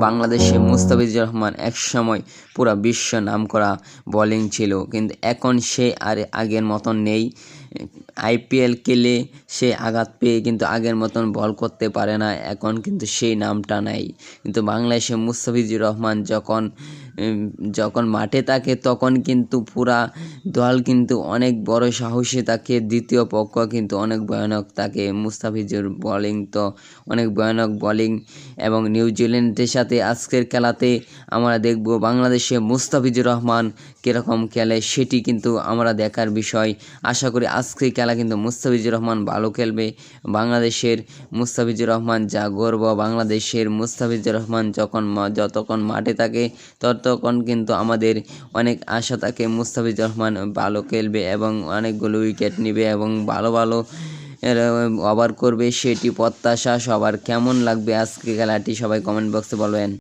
বাংলাদেশে মুস্তাফিজুর রহমান একসময় পুরা বিশ্ব নামকরা বোলিং ছিল, কিন্তু এখন সে আর আগের মতন নেই। আইপিএল খেলে সে আঘাত পেয়ে কিন্তু আগের মতন বল করতে পারে না, এখন কিন্তু সেই নামটা নাই। কিন্তু বাংলাদেশে মুস্তাফিজুর রহমান যখন মাঠে থাকে তখন কিন্তু পুরা দল কিন্তু অনেক বড় সাহসী থাকে, দ্বিতীয় পক্ষ কিন্তু অনেক ভয়ানক থাকে। মুস্তাফিজুর বোলিং তো অনেক ভয়ানক বোলিং। এবং নিউজিল্যান্ডের সাথে আজকের খেলাতে আমরা দেখব বাংলাদেশে মুস্তাফিজুর রহমান কীরকম খেলে, সেটি কিন্তু আমরা দেখার বিষয়। আশা করি আজকের খেলা কিন্তু মুস্তাফিজুর রহমান ভালো খেলবে। বাংলাদেশের মুস্তাফিজুর রহমান যা গর্ব, বাংলাদেশের মুস্তাফিজুর রহমান যতক্ষণ মাঠে থাকে ততক্ষণ কিন্তু আমাদের অনেক আশা থাকে মুস্তাফিজুর রহমান ভালো খেলবে এবং অনেকগুলো উইকেট নেবে এবং ভালো ভালো ওভার করবে, সেটি প্রত্যাশা সবার। কেমন লাগবে আজকে খেলাটি সবাই কমেন্ট বক্সে বলবেন।